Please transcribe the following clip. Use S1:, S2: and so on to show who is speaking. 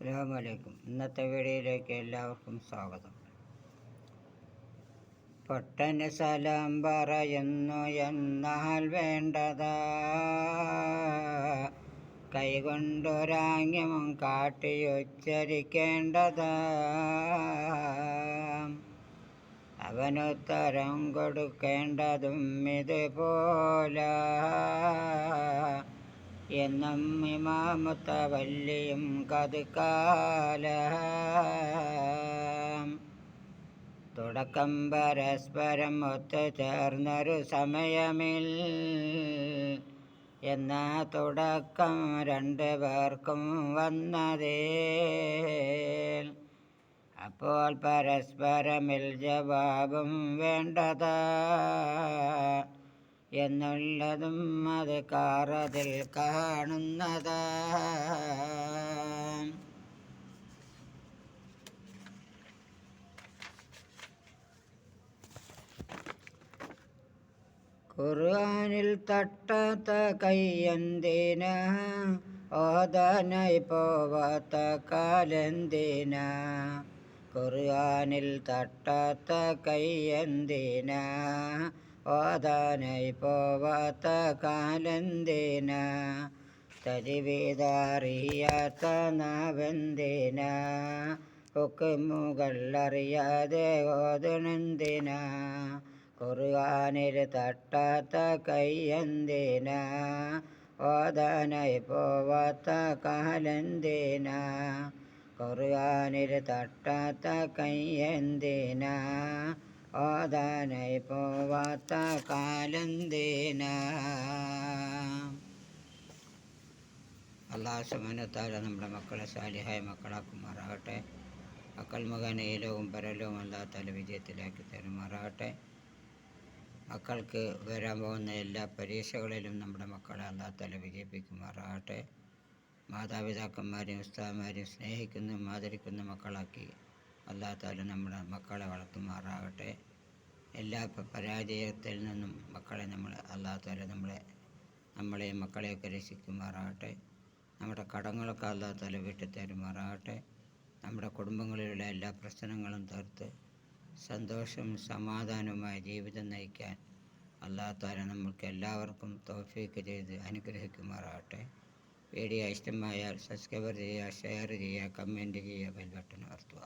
S1: അസ്സലാമു അലൈക്കും. ഇന്നത്തെ വീഡിയോയിലേക്ക് എല്ലാവർക്കും സ്വാഗതം. പൊട്ടന് സലാം പറയുന്നു എന്നാൽ വേണ്ടതാ, കൈകൊണ്ടൊരാംഗ്യം കാട്ടിയുച്ചരിക്കേണ്ടതാ. അവനുത്തരം കൊടുക്കേണ്ടതും ഇതുപോലെ എന്നും ഇമാമുത്തവല്ലിയും കതുകാല. തുടക്കം പരസ്പരം ഒത്തുചേർന്നൊരു സമയമിൽ, എന്നാ തുടക്കം രണ്ടു പേർക്കും വന്നതേ. അപ്പോൾ പരസ്പരമിൽ ജവാബും വേണ്ടതാ എന്നുള്ളതും അത് കാറതിൽ കാണുന്നതാ. ഖുർആനിൽ തട്ടാത്ത കയ്യെന്തിനാ, ഓതാനായി പോവാത്ത കാലെന്തിനാ. ഖുർആനിൽ തട്ടാത്ത കയ്യെന്തിനാ, ഓതാനായി പോവാത്ത കാലെന്തിനാ. തജ്വീദറിയാത്ത നാവെന്തിനാ, ഹുക്മുകൾ അറിയാതെ ഓതണെന്തിനാ. ഖുർആനിൽ തട്ടാത്ത കയ്യെന്തിനാ, ഓതാനായി പോവാത്ത കാലെന്തിനാ. ഖുർആനിൽ തട്ടാത്ത കയ്യെന്തിനാ, ഓതാനായി പോവാത്ത കാലെന്തിനാ. അല്ലാഹു സുബ്ഹാനഹു വ തആല നമ്മുടെ മക്കളെ സാലിഹായ മക്കളാക്കുമാറാകട്ടെ. മക്കൾ മുഖേന ഈ ലോകവും പരലോകവും അല്ലാഹു തആല വിജയത്തിലാക്കി തരുമാറാകട്ടെ. മക്കൾക്ക് വരാൻ പോകുന്ന എല്ലാ പരീക്ഷകളിലും നമ്മുടെ മക്കളെ അല്ലാഹു തആല വിജയിപ്പിക്കുമാറാകട്ടെ. മാതാപിതാക്കന്മാരെയും ഉസ്താദുമാരെയും സ്നേഹിക്കുന്ന ആദരിക്കുന്ന മക്കളാക്കി അല്ലാഹു തആല നമ്മുടെ മക്കളെ വളർത്തുമാറാകട്ടെ. എല്ലാ പരാജയത്തിൽ നിന്നും മക്കളെ അല്ലാഹു തആല നമ്മളെയും മക്കളെയൊക്കെ രക്ഷിക്കുമാറാകട്ടെ. നമ്മുടെ കടങ്ങളൊക്കെ അല്ലാഹു തആല വീട്ടിൽ തരുമാറാകട്ടെ. നമ്മുടെ കുടുംബങ്ങളിലുള്ള എല്ലാ പ്രശ്നങ്ങളും തീർത്ത് സന്തോഷവും സമാധാനവുമായ ജീവിതം നയിക്കാൻ അല്ലാഹു തആല നമുക്ക് എല്ലാവർക്കും തൗഫീഖ് ചെയ്ത് അനുഗ്രഹിക്കുമാറാകട്ടെ. വീഡിയോ ഇഷ്ടമായാൽ സബ്സ്ക്രൈബ് ചെയ്യുക, ഷെയർ ചെയ്യുക, കമൻറ്റ് ചെയ്യുക, ബെൽ ബട്ടൺ അമർത്തുക.